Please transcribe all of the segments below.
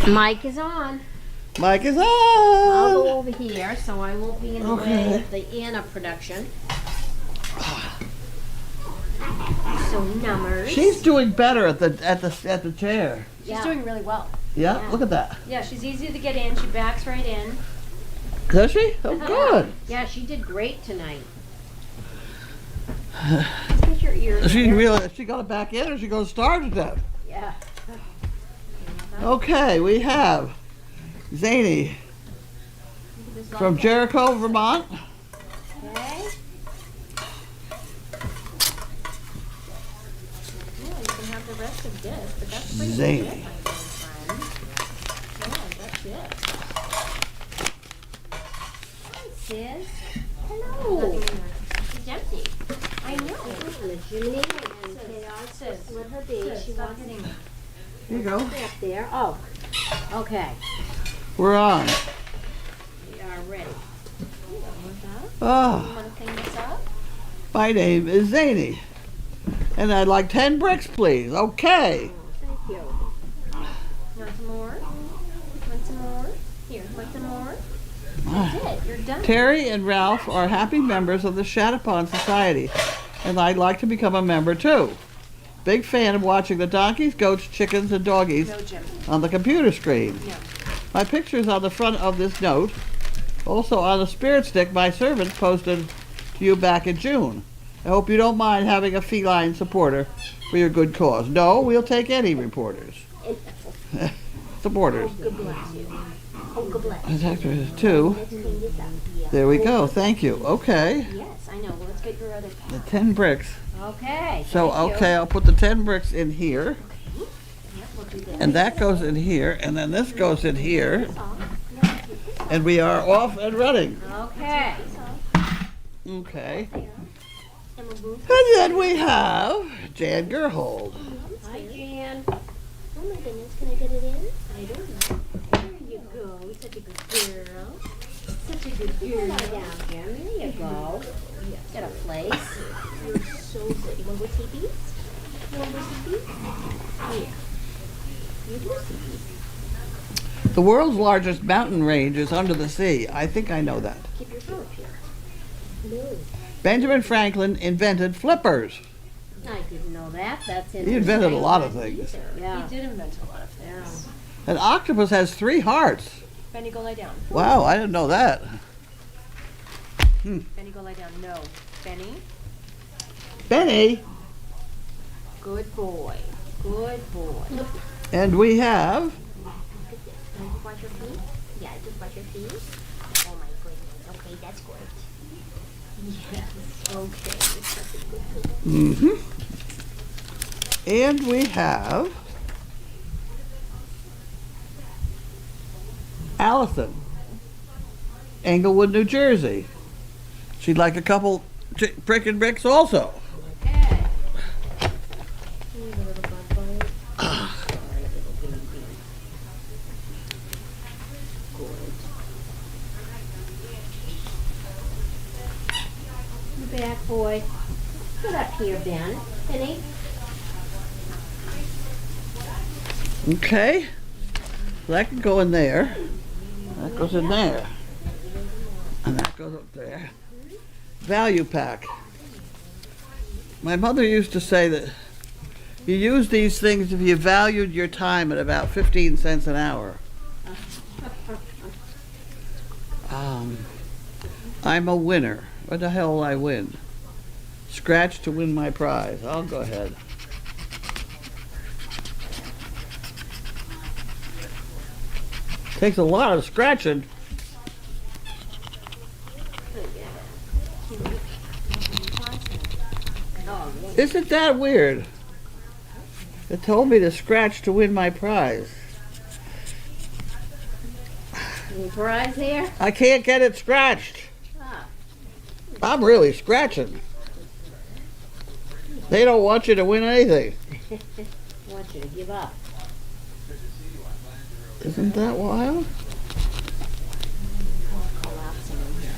Mic is on. Mic is on. I'll go over here, so I won't be in the way of the Anna production. So numbers. She's doing better at the chair. She's doing really well. Yeah? Look at that. Yeah, she's easy to get in. She backs right in. Does she? Oh, good. Yeah, she did great tonight. Let's get your ears. Is she got it back in, or is she going to starve to death? Yeah. Okay, we have Zany from Jericho, Vermont. Okay. Yeah, you can have the rest of this, but that's pretty Zany. good, my dear friend. Yeah, that's it. Hi, sis. Hello. She's empty. I know. Jimmy and Chaos. Sis, Let her be. sis, She stop wants hitting me. Here you go. to stay up there. Oh. Okay. We're on. We are ready. You Oh, want to clean this up? my name is Zany. And I'd like 10 bricks, please. Okay. Thank you. Want some more? Want some more? Here, want some more? That's it. You're done. Terry and Ralph are happy members of the Shatapon Society, and I'd like to become a member too. Big fan of watching the donkeys, goats, chickens, and doggies No, Jim. on the computer screen. No. My picture's on the front of this note. Also on the spirit stick my servant posted to you back in June. I hope you don't mind having a feline supporter for your good cause. No, we'll take any reporters. Supporters. God bless you. Oh, God bless. Detector 2. Let's clean this up. There we go. Thank you. Okay. Yes, I know. Well, let's get your other The pad. 10 bricks. Okay. So, thank you. okay, I'll put the 10 bricks in here. Yep, we'll do this. And that goes in here. And then this goes in here. This off. Yeah, take this off. And we are off and running. Okay. Okay. And we'll move. And then we have Jan Gerhold. Hi, Jan. Oh my goodness, can I get it in? I don't know. There you go. Such a good girl. Such a good girl. Lie down, Jan. There you go. Get a place. You're so good. You want to go see bees? You want to go see bees? Here. You do see bees. The world's largest mountain range is under the sea. I think I know that. Keep your foot here. No. Benjamin Franklin invented flippers. I didn't know that. That's He invented a interesting. lot of things. Yeah. He did invent a lot of things. Yeah. An octopus has 3 hearts. Benny, go lie down. Wow, I didn't know that. Benny, go lie down. No. Benny. Benny. Good boy. Good boy. And we have Look at this. Can I just wash your feet? Yeah, just wash your feet. Oh my goodness. Okay, that's good. Yes. Okay. It's such a good boy. And we have Allison, Englewood, New Jersey. She'd like a couple frickin' bricks also. Okay. Here's a little bug bite. Sorry, little baby. Good. You back, boy. Get up here, Ben. Penny. Okay. That can go in there. That goes in there. And that goes up there. Value pack. My mother used to say that you use these things if you valued your time at about 15 cents an hour. I'm a winner. What the hell will I win? Scratch to win my prize. I'll go ahead. Takes a lot of scratching. Isn't that weird? It told me to scratch to win my prize. Any prize here? I can't get it scratched. Ah. I'm really scratching. They don't want you to win anything. I want you to give up. Isn't that wild? Collapsing in here.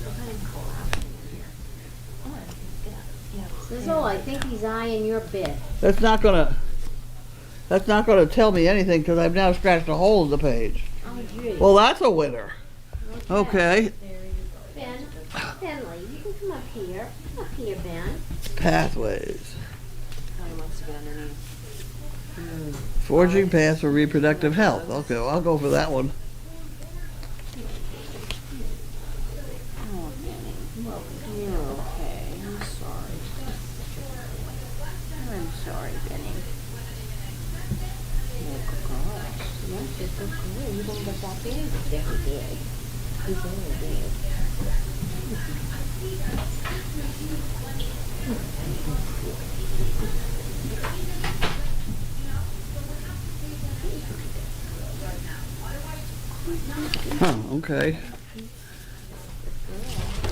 I'm collapsing in here. Come on, get up. Sizzle, I think he's eyeing your bid. That's not gonna. That's not going to tell me anything because I've now scratched a hole in the page. Oh, gee. Well, that's a winner. Okay. Ben, Bentley, you can come up here. Come up here, Ben. Pathways. Oh, he wants to get underneath. Forging paths for reproductive health. Okay, well, I'll go for that one. Oh, Benny. Well, you're okay. I'm sorry. I'm sorry, Benny. You're a good girl. Yes, you're a good girl. You don't get that big. Very big. He's very big. Huh, okay.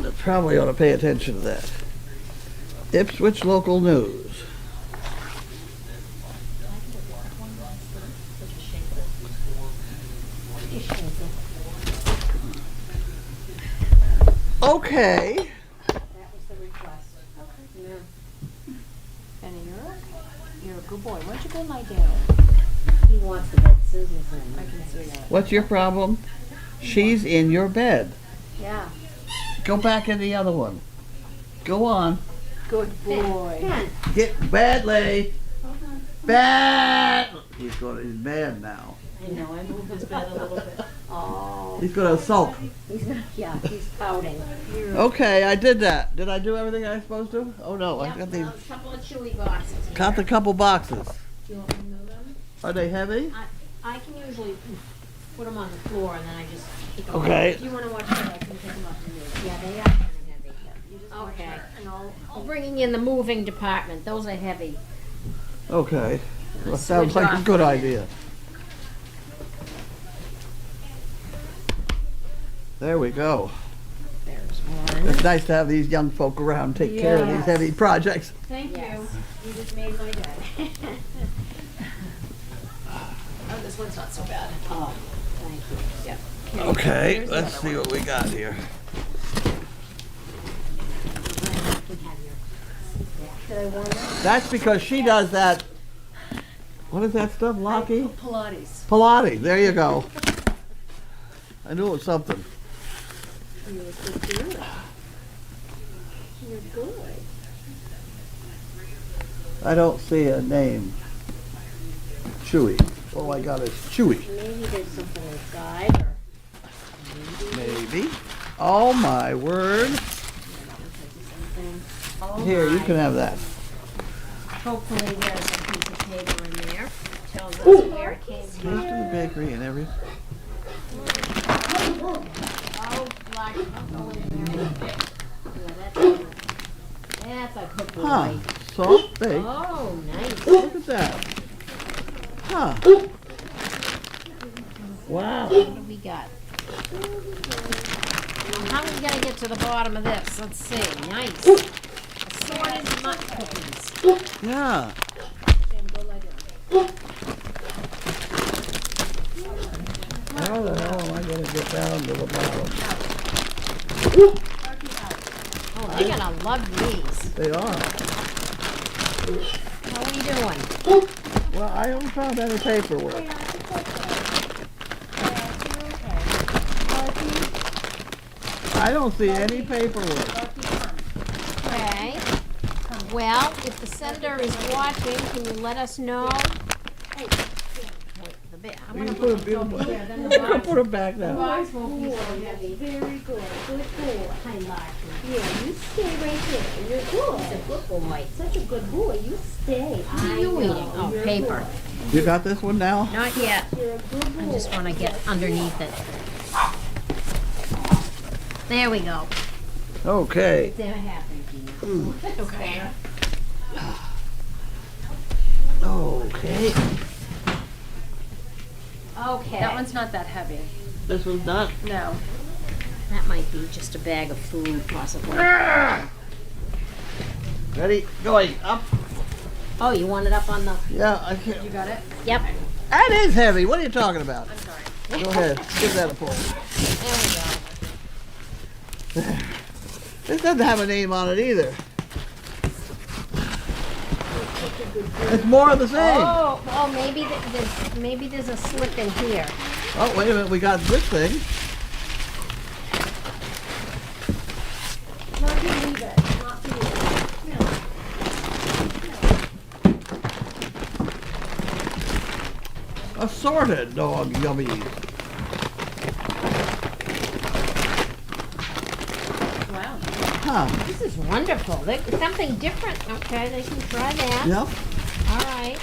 I probably ought to pay attention to that. Ipswich Local News. Okay. That was the request. Yeah. Benny, you're okay. You're a good boy. Why don't you go lie down? He wants the bed Susan's in. I can see that. What's your problem? She's in your bed. Yeah. Go back in the other one. Go on. Good boy. Ben, Get badly. Bad. He's mad now. I know, I moved his bed a little bit. Oh. He's gonna sulk. He's pouting. Okay, I did that. Did I do everything I was supposed to? Oh no, I got these. A couple of chewy boxes here. Got the couple boxes. Do you want me to move them? Are they heavy? I can usually put them on the floor and then I just pick them up. Okay. If you want to watch that, I can pick them up and move them. Yeah, they are kind of heavy. You just okay. And I'll bring in the moving department. Those are heavy. Okay. Well, Let's sounds switch like a off. good idea. There we go. There's one. It's nice to have these young folk around take care of these Yes. heavy projects. Thank you. You just made my day. Oh, this one's not so bad. Oh, thank you. Yep. Okay, Here's the let's other see what we got here. Did I warm it? That's because she does that. What is that stuff, Lockie? Pilates. Pilates. There you go. I knew it was something. You're a good girl. You're good. I don't see a name. Chewy. All I got is Chewy. Maybe there's something inside or Maybe. Oh my word. something. Oh Here, you my. can have that. Hopefully there's a piece of paper in there. Tells us where it came Here's from. to the bakery and everything. Oh, black. I'll go in there. Yeah, that's a good boy. Huh. Soft bake. Oh, nice. Look at that. Huh. Wow. What do we got? How are we gonna get to the bottom of this? Let's see. Nice. Assorted nut cookies. Yeah. Sam, go lie down. How the hell am I going to get down to the bottom? Oh, they're gonna love these. They are. How are we doing? Well, I haven't found any paperwork. I don't see any paperwork. Okay. Well, if the sender is watching, can you let us know? Wait, I'm You gonna can put put them, them over here, then you the can box. put them back now. Box won't be so heavy. Very good. Good boy. Hi, Larkin. Yeah, you stay right there. You're good. He's a good boy. Such a good boy. You stay. What are you eating? Oh, You're paper. You got this one now? Not yet. You're a good boy. I just want to get underneath it. There we go. Okay. There happened, Gina. Okay. Okay. Okay. That one's not that heavy. This one's not. No. That might be just a bag of food, possibly. Ready? Going up. Oh, you want it up on the... Yeah, I can't. You got it? Yep. That is heavy. What are you talking about? I'm sorry. Go ahead. Give that a pull. There we go. This doesn't have a name on it either. It's more of the same. Oh, maybe there's a slip in here. Oh, wait a minute. We got this thing. Not to leave it. Not to leave it. Assorted dog yummies. Wow. Huh. This is wonderful. Something different. Okay, they can try that. Yep. All right.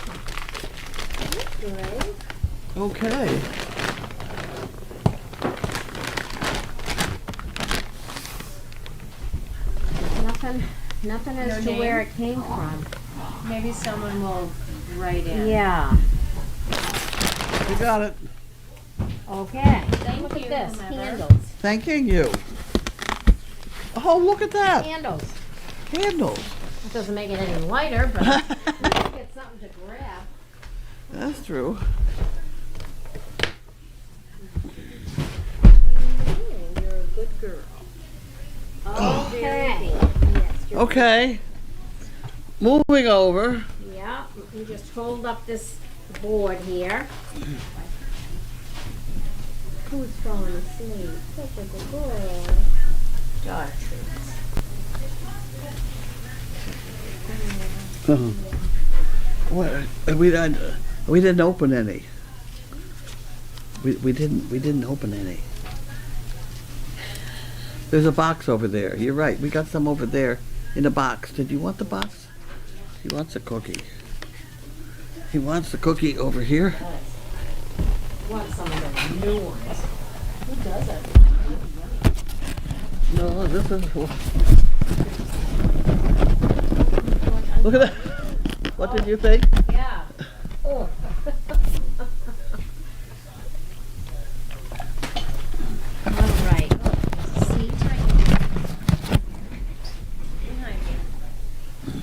That's good. Okay. Nothing as No to name? where it came from. Maybe someone will write in. Yeah. We got it. Okay. Thank Look you, at this. whomever. Handles. Thanking you. Oh, look at that. Handles. Handles. That doesn't make it any lighter, but you can get something to grab. That's true. You're a good girl. Okay. Yes, you're Okay. Moving over. Yeah, you just hold up this board here. Who's falling asleep? Such a good girl. Daughter treats. What? We didn't open any. We didn't open any. There's a box over there. You're right. We got some over there in a box. Did you want the box? He wants a cookie. He wants the cookie over here. Want some of the new ones. Who doesn't? No, this is. Look at that. What did you think? Yeah. Oh. All right. Seat. Behind you.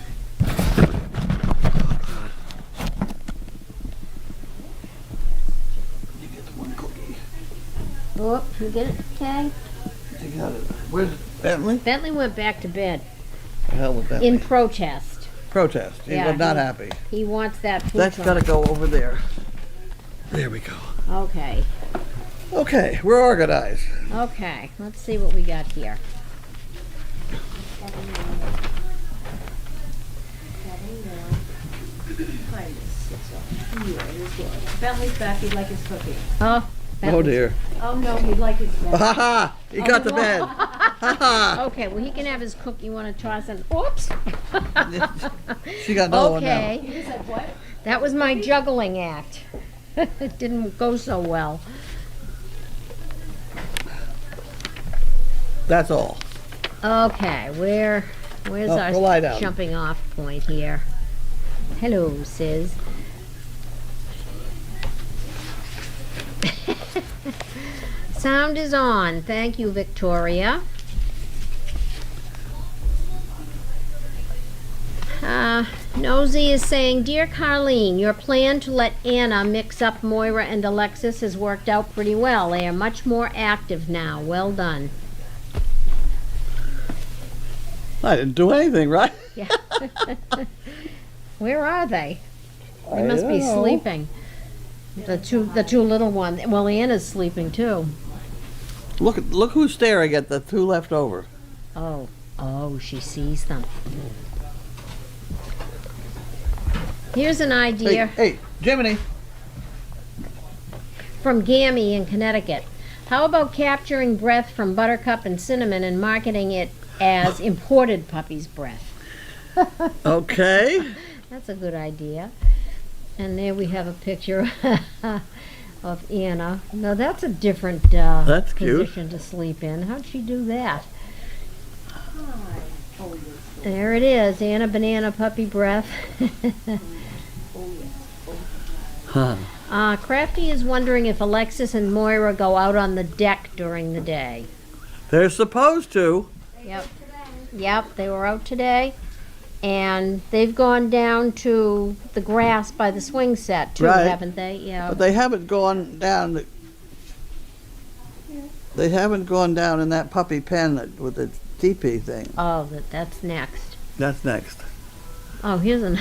You get one cookie. Oh, you get it? Okay. You got it. Where's Bentley? Bentley went back to bed The hell with Bentley. in protest. Protest. He Yeah, was not happy. He wants that food That's truck. got to go over there. There we go. Okay. Okay, we're organized. Okay. Let's see what we got here. Behind us. Here, this way. Bentley's back. He'd like his cookie. Oh. Oh dear. Oh no, he'd like his bed. Ha ha! He got the bed. Ha ha! Okay, well he can have his cookie. You want to toss it? Oops. She got no one now. Okay. He said what? That was my juggling act. It didn't go so well. That's all. Okay, where's Oh, our go lie down. jumping off point here? Hello, Sis. Sound is on. Thank you, Victoria. Nosy is saying, Dear Carlene, your plan to let Anna mix up Moira and Alexis has worked out pretty well. They are much more active now. Well done. I didn't do anything, right? Yeah. Where are they? They I must be don't know. sleeping. The two little ones. Well, Anna's sleeping too. Look who's staring at the two left over. Oh, she sees them. Here's an idea Hey, Jiminy. from Gammy in Connecticut. How about capturing breath from Buttercup and Cinnamon and marketing it as imported puppy's breath? Okay. That's a good idea. And there we have a picture of Anna. No, that's a different That's cute. position to sleep in. How'd she do that? There it is, Anna Banana Puppy Breath. Huh. Crafty is wondering if Alexis and Moira go out on the deck during the day. They're supposed to. Yep, they were out today. And they've gone down to the grass by the swing set too, Right. haven't they? Yeah. But they haven't gone down. They haven't gone down in that puppy pen with the teepee thing. Oh, that's next. That's next. Oh, here's a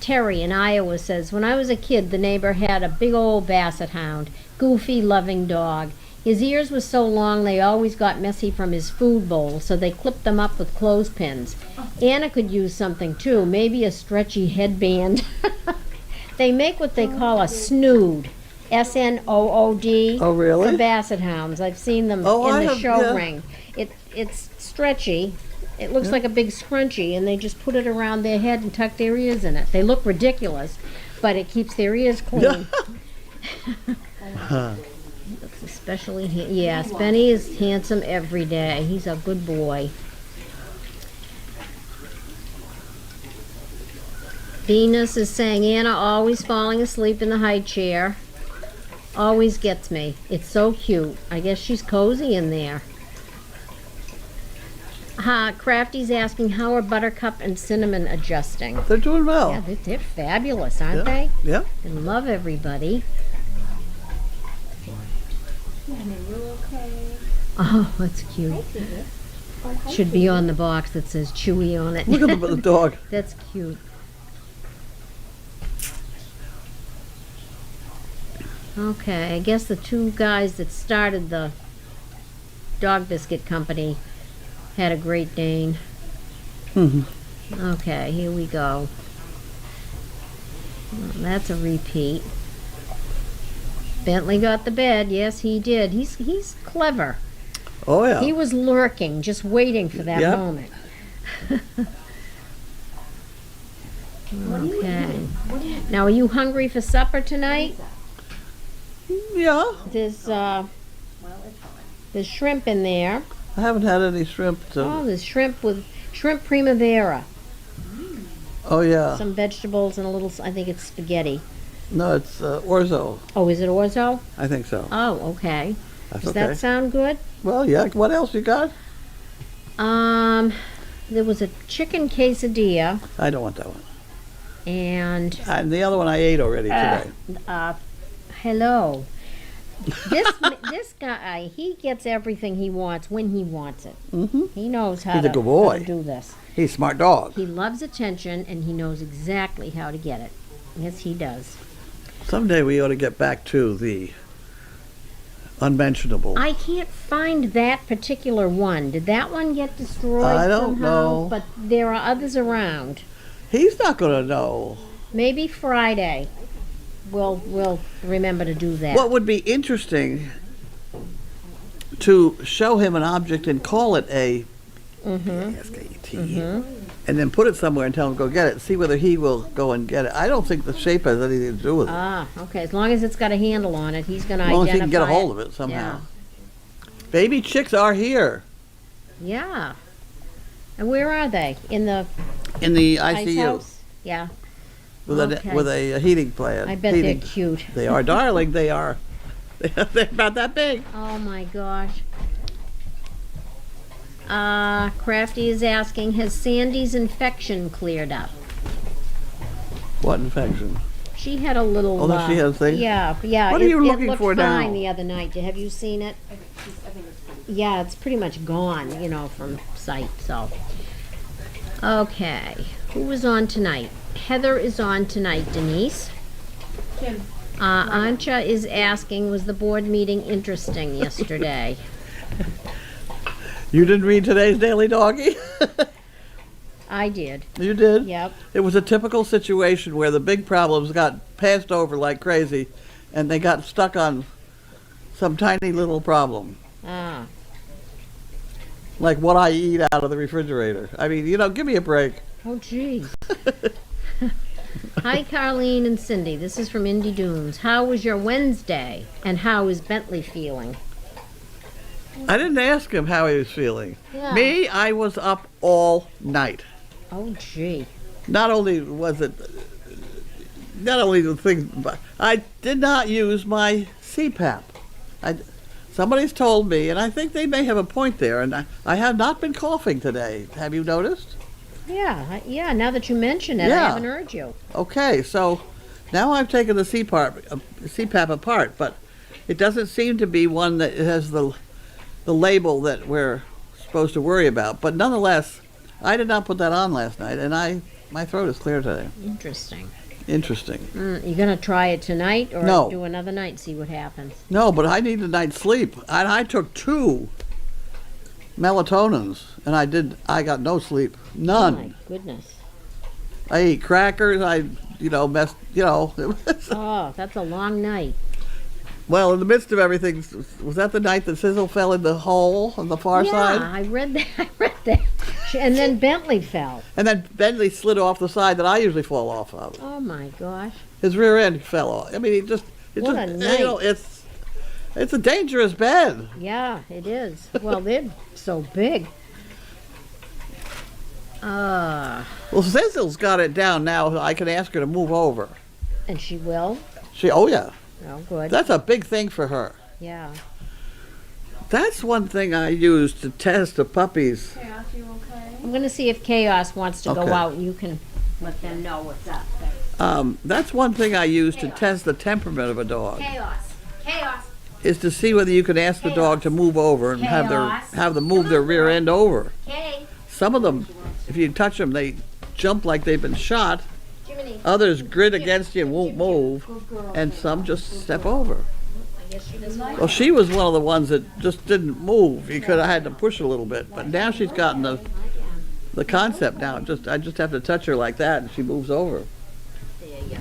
Terry in Iowa says, when I was a kid, the neighbor had a big old basset hound, goofy, loving dog. His ears were so long they always got messy from his food bowl, so they clipped them up with clothespins. Anna could use something too, maybe a stretchy headband. They make what they call a snood, S-N-O-O-D. Oh, really? For basset hounds. I've seen them Oh, in I the have, show yeah. ring. It's stretchy. It looks like a big scrunchie, and they just put it around their head and tuck their ears in it. They look ridiculous, but it keeps their ears clean. Looks especially, yes, Benny is handsome every day. He's a good boy. Venus is saying, Anna always falling asleep in the high chair. Always gets me. It's so cute. I guess she's cozy in there. Crafty's asking, how are Buttercup and Cinnamon adjusting? They're doing well. Yeah, they're fabulous, aren't Yeah. they? Yeah. They love everybody. Oh, that's cute. Should be on the box that says Chewy on it. Look at the dog. That's cute. Okay, I guess the two guys that started the dog biscuit company had a Great Dane. Okay, here we go. Well, that's a repeat. Bentley got the bed. Yes, he did. He's clever. Oh, yeah. He was lurking, just waiting for that Yep. moment. Okay. Now, are you hungry for supper tonight? Yeah. There's shrimp in there. I haven't had any shrimp. Oh, there's shrimp with shrimp primavera. Oh, yeah. Some vegetables and a little, I think it's spaghetti. No, it's orzo. Oh, is it orzo? I think so. Oh, okay. That's Does okay. that sound good? Well, yeah. What else you got? There was a chicken quesadilla I don't want that one. and The other one I ate already today. hello. This guy, he gets everything he wants when he wants it. Mm-hmm. He knows how He's a to, good boy. how to do this. He's a smart dog. He loves attention and he knows exactly how to get it. Yes, he does. Someday we ought to get back to the unmentionable. I can't find that particular one. Did that one get destroyed I don't somehow? know. But there are others around. He's not going to know. Maybe Friday. We'll remember to do that. What would be interesting to show him an object and call it a S-K-E-T, and then put it somewhere and tell him go get it. See whether he will go and get it. I don't think the shape has anything to do with it. Ah, okay. As long as it's got a handle on it, he's going to As identify long as he can get a it. hold of it somehow. Baby chicks are here Yeah. And where are they? In the in the ice ICU house? Yeah. with Okay. a heating plant. I bet they're cute. They are darling. They are. They're about that big. Oh my gosh. Crafty is asking, has Sandy's infection cleared up? What infection? She had a little. Oh, does she have things? Yeah. What are you it looking looked for now? fine the other night. Have you seen it? Yeah, it's pretty much gone, from sight. So, okay, who was on tonight? Heather is on tonight. Denise. Kim. Ancha is asking, was the board meeting interesting yesterday? You didn't read today's Daily Doggy? I did. You did? Yep. It was a typical situation where the big problems got passed over like crazy, and they got stuck on some tiny little problem, Ah. like what I eat out of the refrigerator. I mean, give me a break. Oh, geez. Hi, Carlene and Cindy. This is from Indy Dunes. How was your Wednesday? And how is Bentley feeling? I didn't ask him how he was feeling. Yeah. Me, I was up all night. Oh, gee. Not only the thing, but I did not use my CPAP. Somebody's told me, and I think they may have a point there, and I have not been coughing today. Have you noticed? Yeah, now that you mention it, I Yeah. haven't heard you. Okay, so now I've taken the CPAP apart, but it doesn't seem to be one that has the label that we're supposed to worry about. But nonetheless, I did not put that on last night, and I My throat is clear today. Interesting. Interesting. You gonna try it tonight or No. do another night? See what happens. No, but I need a night's sleep. I took 2 melatonins, and I got no sleep. Oh None. my goodness. I ate crackers. Messed. Oh, that's a long night. Well, in the midst of everything, was that the night that Sizzle fell in the hole on the far Yeah, side? I read that. I read that. And then Bentley fell. And then Bentley slid off the side that I usually fall off of. Oh my gosh. His rear end fell off. I mean, What a night. It's a dangerous bed. Yeah, it is. Well, they're so big. Well, Sizzle's got it down now. I can ask her to move over. And she will? Oh yeah. Oh, good. That's a big thing for her. Yeah. That's one thing I use to test the puppies. Chaos, you okay? I'm going to see if Chaos wants to Okay. go out and you can let them know what's up. That's one thing I use to test the temperament of a dog, Chaos. Chaos. is to see whether you can ask the dog to move over and have them move their rear end over. Okay. Some of them, if you touch them, they jump like they've been shot. Jiminy. Others grit against you and won't move, Good girl. and some just step over. I guess she doesn't like Well, she was one of the ones that just didn't move because I had to push a little bit. But now she's gotten the concept now. I just have to touch her like that, and she moves over,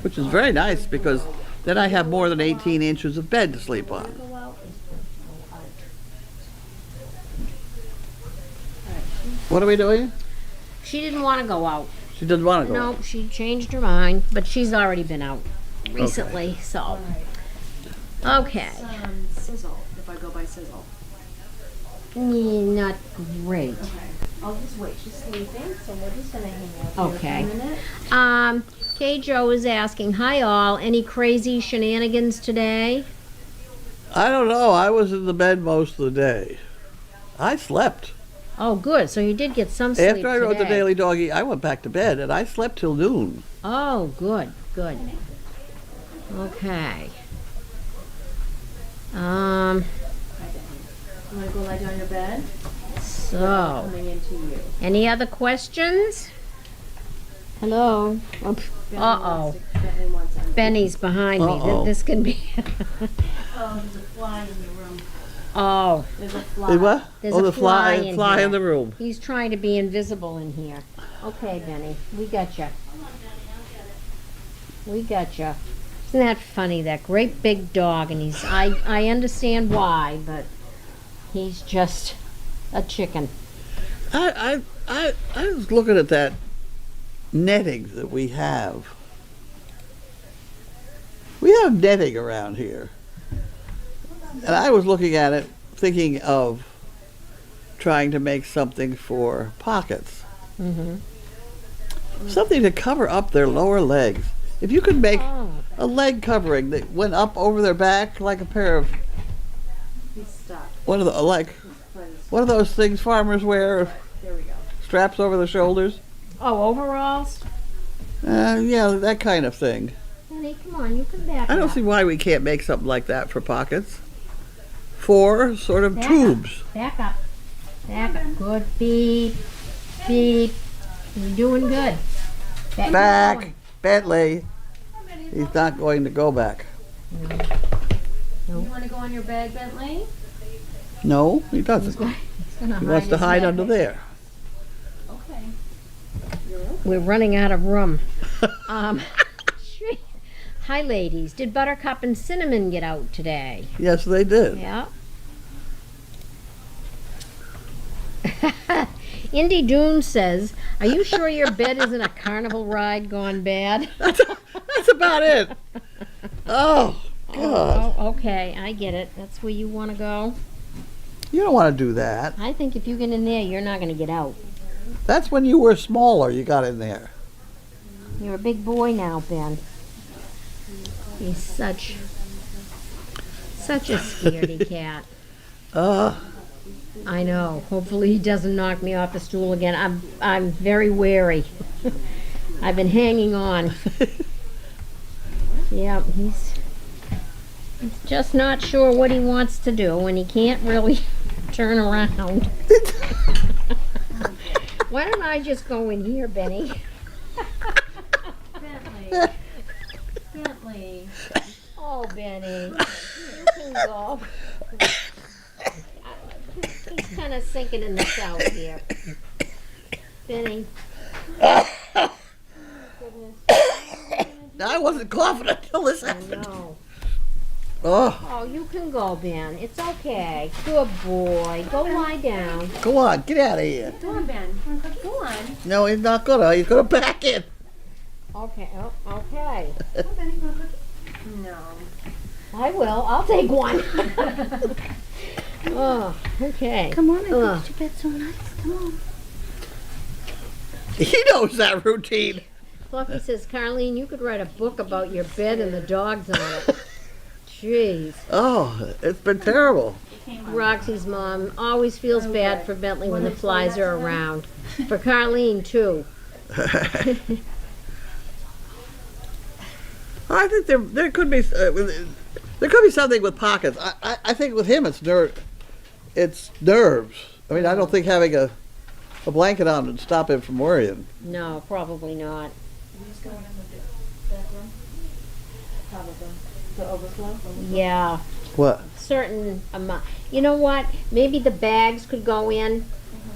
which is very nice because then I have more than 18 inches of bed to sleep on. What are we doing? She didn't want to go out. She doesn't want to go. No, she changed her mind, but she's already been out recently, so. Okay. Sizzle, if I go by Sizzle. Not great. I'll just wait. She's sleeping, so we're just gonna hang out here Okay. for a minute. Kay Joe is asking, hi all, any crazy shenanigans today? I don't know. I was in the bed most of the day. I slept. Oh, good. So you did get some sleep After I wrote the today. Daily Doggy, I went back to bed and I slept till noon. Oh, good, good. Okay. You wanna go lie down your bed? So, Coming into you. any other questions? Hello. Uh-oh. Bentley wants to- Benny's behind me. Uh-oh. This can be. Oh, there's a fly in the room. Oh, There's a fly. Did what? There's oh, a the fly in fly here. in the room. he's trying to be invisible in here. Okay, Benny, we got you. We got you. Isn't that funny? That great big dog, and I understand why, but he's just a chicken. I was looking at that netting that we have. We have netting around here. And I was looking at it, thinking of trying to make something for pockets. Mm-hmm. Something to cover up their lower legs. If you could make Oh, a leg covering that went up over their back like a pair of He's stuck. one of those things farmers wear, There we go. straps over their shoulders. oh, overalls. Yeah, that kind of thing. Benny, come on, you come back. I don't up. see why we can't make something like that for pockets. 4 sort of Back up. tubes. Back up. Back up. Good. Beep. Beep. You're doing good. Back, Bentley. He's not going to go back. You wanna go on your bed, Bentley? No, he doesn't. He wants to hide under there. Okay. We're running out of room. Hi, ladies. Did Buttercup and Cinnamon get out today? Yes, they did. Yeah. Indy Doon says, are you sure your bed isn't a carnival ride gone bad? That's about it. Oh, God. Oh, okay. I get it. That's where you want to go. You don't want to do that. I think if you get in there, you're not going to get out. That's when you were smaller you got in there. You're a big boy now, Ben. He's such a scaredy cat. I know. Hopefully he doesn't knock me off the stool again. I'm very wary. I've been hanging on. Yeah, he's just not sure what he wants to do, and he can't really turn around. Why don't I just go in here, Benny? Benny. Oh, Benny, you can go. He's kind of sinking in the south here. Benny. I wasn't coughing until this I happened. know. Oh, Oh, you can go, Ben. It's okay. Good boy. Go lie down. go on, get out of here. Go on, Ben. Go on. No, he's not gonna. He's gonna back in. Okay. Oh, okay. Come on, Benny. You want a cookie? No. I will. I'll take one. Oh, okay. Come on, I Ugh. put your bed so nice. Come on. He knows that routine. Fluffy says, Carlene, you could write a book about your bed and the dogs on it. Jeez. Oh, it's been terrible. Roxy's mom always feels bad for Bentley when the flies are around. For Carlene, too. I think there could be something with pockets. I think with him it's nerves. I mean, I don't think having a blanket on would stop him from worrying. No, probably not. He's going in the bedroom. Probably. The overflow? Yeah, What? certain amount. You know what? Maybe the bags could go in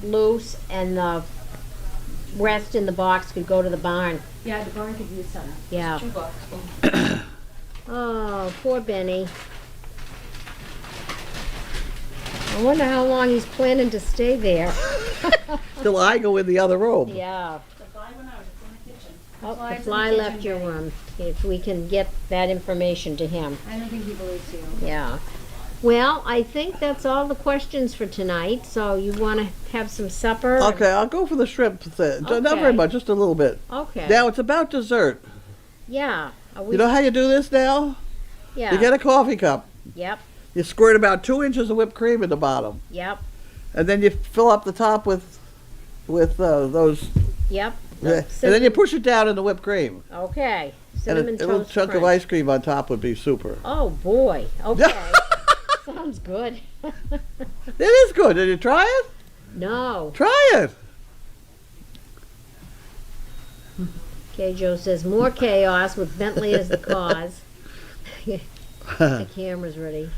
loose and the rest in the box could go to the barn. Yeah, the barn could use some. Yeah. 2 bucks. Oh, poor Benny. I wonder how long he's planning to stay there. Till I go in the other room. Yeah. The fly went out. It's in the kitchen. Oh, the Flies in fly the left kitchen, your Benny. room. If we can get that information to him. I don't think he believes you. Yeah. Well, I think that's all the questions for tonight. So you want to have some supper? Okay, I'll go for the shrimp thing. Not Okay. very much, just a little bit. Okay. Now it's about dessert. Yeah. Are we, You know how you do this now? yeah. You get a coffee cup. Yep. You squirt about 2 inches of whipped cream in the bottom, Yep. and then you fill up the top with those. Yep. And then you push it down in the whipped cream. Okay. And Cinnamon a little toast chunk of crunch. ice cream on top would be super. Oh boy. Okay. Sounds good. It is good. Did you try it? No. Try it. Okay, Joe says more chaos with Bentley as the cause. The camera's ready.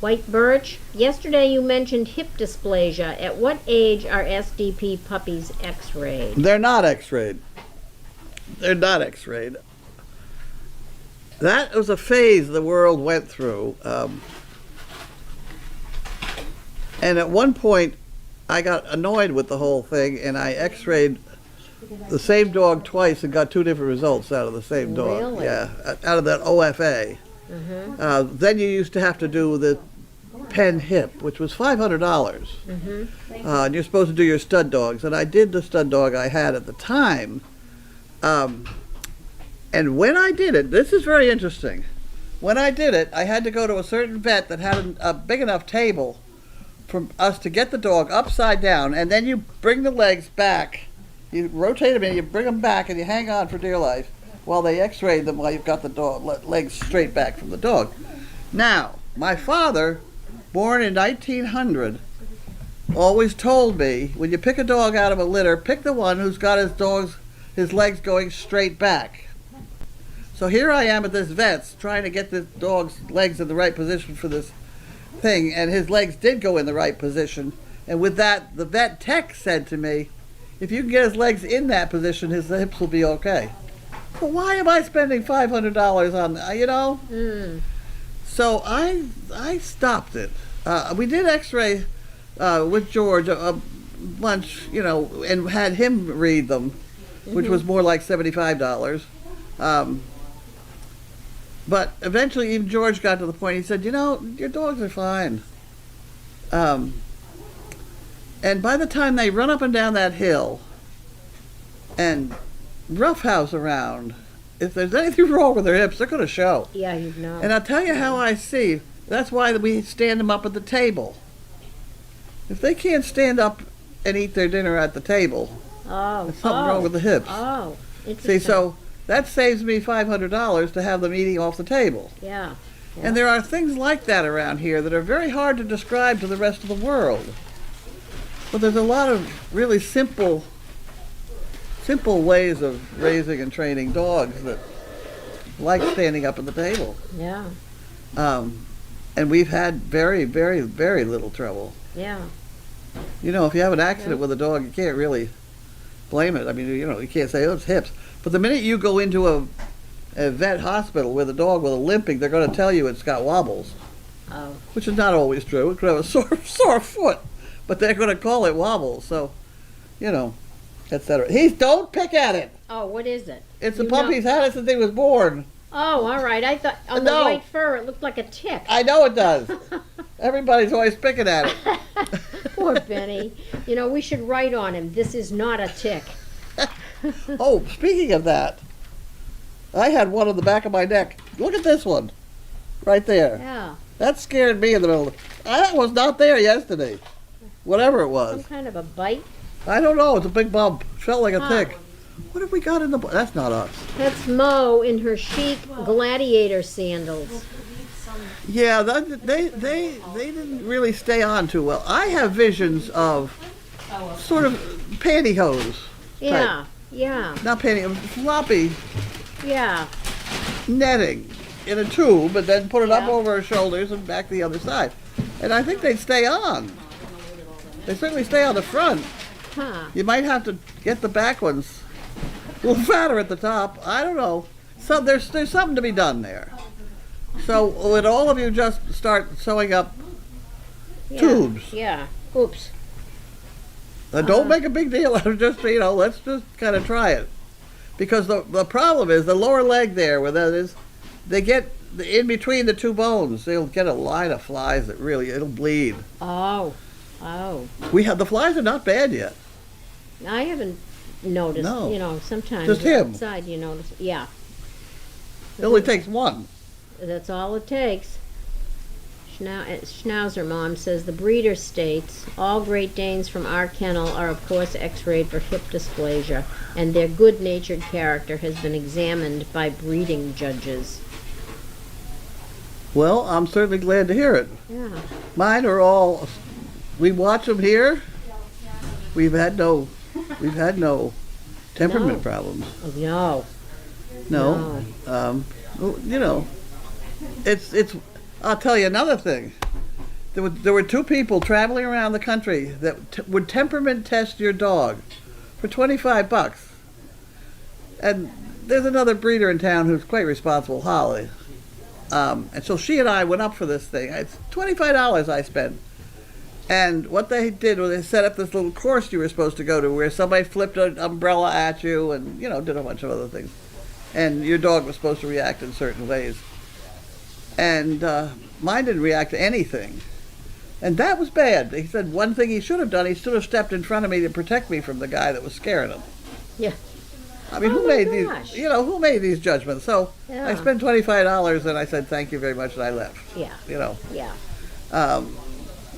White Birch, yesterday you mentioned hip dysplasia. At what age are SDP puppies x-rayed? They're not X-rayed. They're not X-rayed. That was a phase the world went through. And at one point, I got annoyed with the whole thing, and I X-rayed the same dog twice and got 2 different results out of the same dog. Really? Yeah, out of that OFA. Mm-hmm. Then you used to have to do the pen hip, which was $500. Mm-hmm. And you're supposed to do your stud dogs. And I did the stud dog I had at the time. And when I did it, this is very interesting. When I did it, I had to go to a certain vet that had a big enough table for us to get the dog upside down, and then you bring the legs back. You rotate them and you bring them back, and you hang on for dear life while they x-ray them while you've got the dog legs straight back from the dog. Now, my father, born in 1900, always told me, when you pick a dog out of a litter, pick the one who's got his legs going straight back. So here I am at this vet's trying to get this dog's legs in the right position for this thing, and his legs did go in the right position. And with that, the vet tech said to me, if you can get his legs in that position, his hips will be okay. But why am I spending $500 on, you know? Mm. So I stopped it. We did x-ray with George a bunch, you know, and had him read them, which was more like $75. But eventually even George got to the point, he said, you know, your dogs are fine. And by the time they run up and down that hill and roughhouse around, if there's anything wrong with their hips, they're going to show. Yeah, you know. And I'll tell you how I see. That's why we stand them up at the table. If they can't stand up and eat their dinner at the table, Oh. there's something wrong with the hips. Oh. Interesting. See, so that saves me $500 to have them eating off the table. Yeah. And there are things like that around here that are very hard to describe to the rest of the world. But there's a lot of really simple simple ways of raising and training dogs that like standing up at the table. Yeah. And we've had very, very, very little trouble. Yeah. You know, if you have an accident with a dog, you can't really blame it. I mean, you know, you can't say, oh, it's hips. But the minute you go into a vet hospital with a dog with a limping, they're going to tell you it's got wobbles. Oh. Which is not always true. It could have a sore foot, but they're going to call it wobbles. So, you know, etc. Don't pick at it. Oh, what is it? It's a You puppy. know- He's had it since he was born. Oh, all right. I thought on No. the white fur it looked like a tick. I know it does. Everybody's always picking at it. Poor Benny. You know, we should write on him, this is not a tick. Oh, speaking of that, I had one on the back of my neck. Look at this one, right there. Yeah. That scared me in the middle. That was not there yesterday. Whatever it Some was. kind of a bite. I don't know. It's a big bump. Felt like a Huh. tick. What have we got in the? That's not us. That's Mo in her chic gladiator sandals. Yeah, they didn't really stay on too well. I have visions of sort of pantyhose. Yeah, yeah, Not pantyhose, floppy yeah. netting in a tube, and then put it up Yeah. over her shoulders and back the other side. And I think they'd stay on. They certainly stay on the front. Huh. You might have to get the back ones a little fatter at the top. I don't know. So there's something to be done there. So would all of you just start sewing up Yeah. tubes? Yeah. Oops. Don't make a big deal out of just, you know, let's just kind of try it. Because the problem is the lower leg there, where that is, they get in between the two bones, they'll get a line of flies that really, it'll bleed. Oh. Oh. The flies are not bad yet. I haven't noticed. No. You know, sometimes Just him. outside you notice. Yeah. It only takes one. That's all it takes. Schnauzer Mom says the breeder states all Great Danes from our kennel are of course x-rayed for hip dysplasia, and their good-natured character has been examined by breeding judges. Well, I'm certainly glad to hear it. Yeah. Mine are all, we watch them here. We've had no temperament No. problems. Oh, no. No. Well, you know, it's. I'll tell you another thing. There were two people traveling around the country that would temperament test your dog for $25. And there's another breeder in town who's quite responsible, Holly. And so she and I went up for this thing. It's $25 I spent. And what they did was they set up this little course you were supposed to go to where somebody flipped an umbrella at you and, you know, did a bunch of other things. And your dog was supposed to react in certain ways. And mine didn't react to anything. And that was bad. He said one thing he should have done, he should have stepped in front of me to protect me from the guy that was scaring him. Yeah. I mean, Oh who my made gosh. who made these judgments? So Yeah. I spent $25 and I said thank you very much and I left. Yeah. You know. Yeah.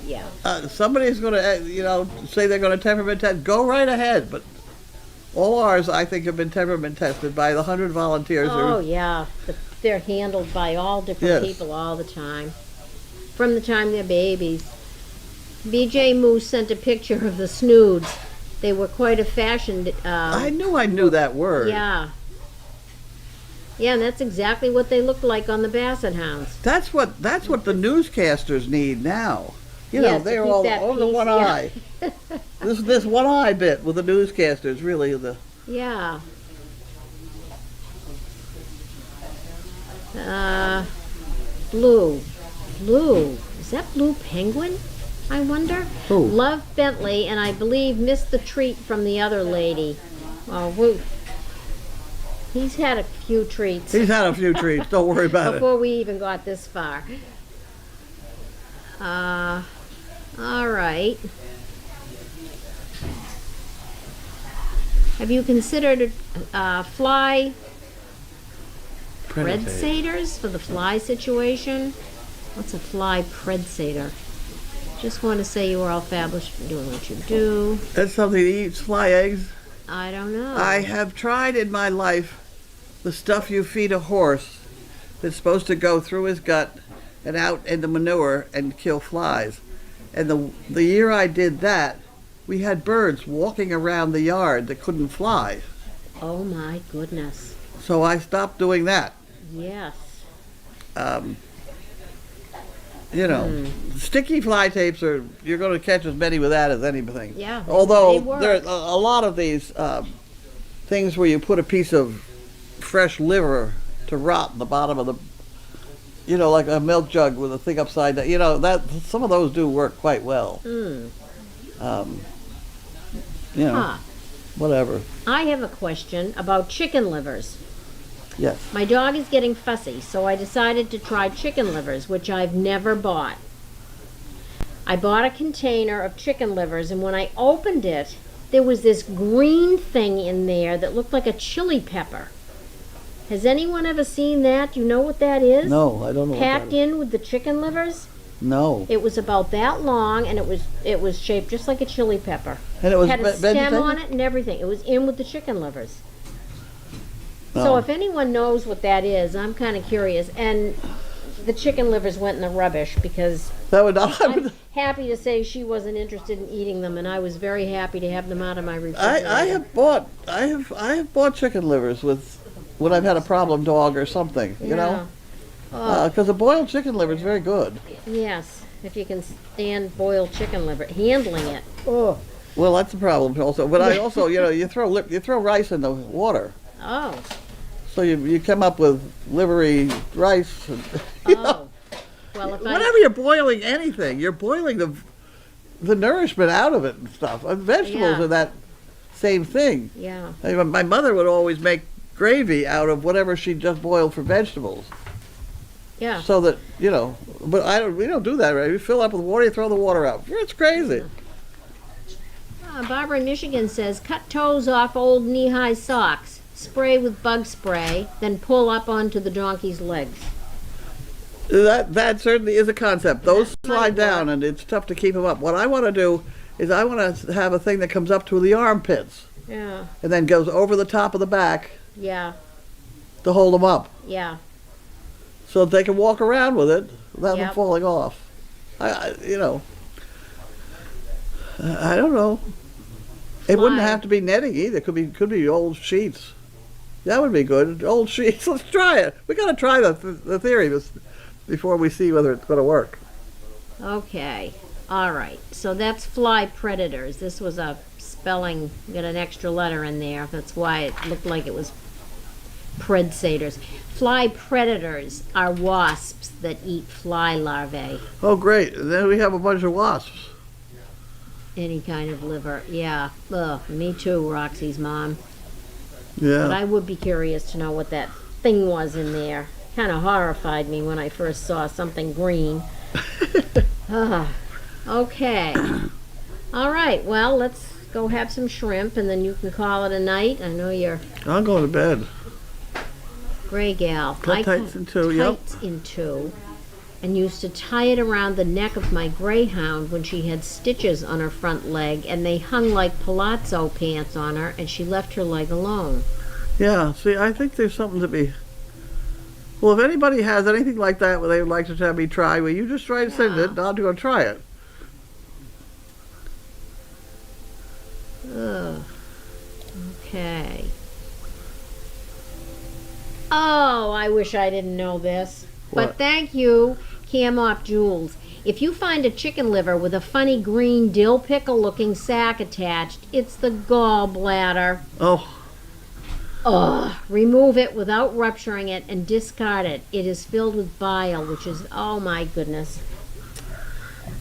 Yeah. Somebody's going to, say they're going to temperament test. Go right ahead. But all ours, I think, have been temperament tested by the 100 volunteers. Oh, yeah. They're handled by all different Yes. people all the time. From the time they're babies. BJ Moose sent a picture of the snoods. They were quite a fashion. I knew that word. Yeah. Yeah, and that's exactly what they look like on the Basset Hounds. That's what the newscasters need now. You know, Yes, to they're keep all that over the piece, one yeah. eye. This one eye bit with the newscasters really the. Yeah. Blue. Is that Blue Penguin? I wonder. Who? Love Bentley, and I believe missed the treat from the other lady. Oh, he's had a few treats He's had a few treats. Don't worry about it. before we even got this far. All right. Have you considered fly predators for the fly situation? What's a fly predator? Just want to say you are all fabulous for doing what you do. That's something that eats fly eggs. I don't know. I have tried in my life the stuff you feed a horse that's supposed to go through his gut and out into manure and kill flies. And the year I did that, we had birds walking around the yard that couldn't fly. Oh my goodness. So I stopped doing that. Yes. You know, sticky fly tapes you're going to catch as many with that as anything. Yeah. Although they work. there are a lot of these things where you put a piece of fresh liver to rot in the bottom of the, you know, like a milk jug with a thing upside down. You know, that some of those do work quite well. You know, Huh. whatever. I have a question about chicken livers. Yes. My dog is getting fussy, so I decided to try chicken livers, which I've never bought. I bought a container of chicken livers, and when I opened it, there was this green thing in there that looked like a chili pepper. Has anyone ever seen that? Do you know what that is? No, I don't know. Packed what that is. in with the chicken livers? No. It was about that long, and it was shaped just like a chili pepper. And it was Had a stem vegetated? on it and everything. It was in with the chicken livers. No. So if anyone knows what that is, I'm kind of curious. And the chicken livers went in the rubbish because That would I'm happy to say she wasn't interested in eating them, and I was very happy to have them out of my refrigerator. I have bought chicken livers with when I've had a problem dog or something. You know, Oh, because a boiled chicken liver is very good. yes. If you can stand boiled chicken liver, handling it. Oh. Well, that's a problem also. But I also, you know, you throw rice in the water, Oh. so you come up with livery rice. And, Oh. Well, if whenever you're boiling anything, you're boiling the nourishment out of it and stuff. And vegetables Yeah. are that same thing. Yeah. I mean, my mother would always make gravy out of whatever she just boiled for vegetables. Yeah. So that, you know, but we don't do that, right? We fill up with water, you throw the water out. It's crazy. Barbara in Michigan says, cut toes off old knee-high socks, spray with bug spray, then pull up onto the donkey's legs. That certainly is a concept. Those That slide might down work. and it's tough to keep them up. What I want to do is I want to have a thing that comes up to the armpits Yeah. and then goes over the top of the back Yeah. to hold them up Yeah. so that they can walk around with it without them Yep. falling off. You know, I don't know. It wouldn't Fly. have to be netting either. Could be old sheets. That would be good. Old sheets. Let's try it. We got to try the theory before we see whether it's going to work. Okay. All right. So that's fly predators. This was a spelling, got an extra letter in there. That's why it looked like it was predators. Fly predators are wasps that eat fly larvae. Oh, great. And then we have a bunch of wasps. Any kind of liver. Yeah. Ugh, me too, Roxy's mom. But Yeah. I would be curious to know what that thing was in there. Kind of horrified me when I first saw something green. Okay. All right. Well, let's go have some shrimp, and then you can call it a night. I know you're I'll go to bed. gray gal. Cut I tights in two, yep. tights in two, and used to tie it around the neck of my greyhound when she had stitches on her front leg, and they hung like palazzo pants on her, and she left her leg alone. Yeah. See, I think there's something to be. Well, if anybody has anything like that where they would like to have me try, well, you just try to send it, and I'll go try it. Ugh. Okay. Oh, I wish I didn't know this. But What? thank you, Cam Off Jules. If you find a chicken liver with a funny green dill pickle looking sac attached, it's the gallbladder. Oh, Ugh. Remove it without rupturing it and discard it. It is filled with bile, which is, oh my goodness.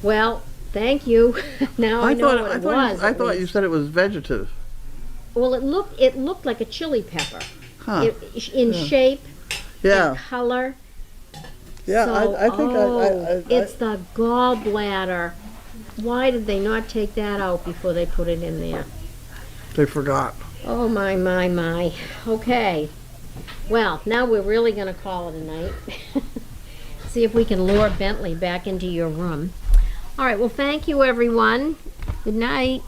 Well, thank you. Now I know what it was. I at thought you least. said it was vegetative. Well, it looked like a chili pepper. Huh. In shape, Yeah. and color. Yeah, So, I think it's the gallbladder. Why did they not take that out before they put it in there? they forgot. Oh, my, my, my. Okay. Well, now we're really going to call it a night. See if we can lure Bentley back into your room. All right, well, thank you, everyone. Good night.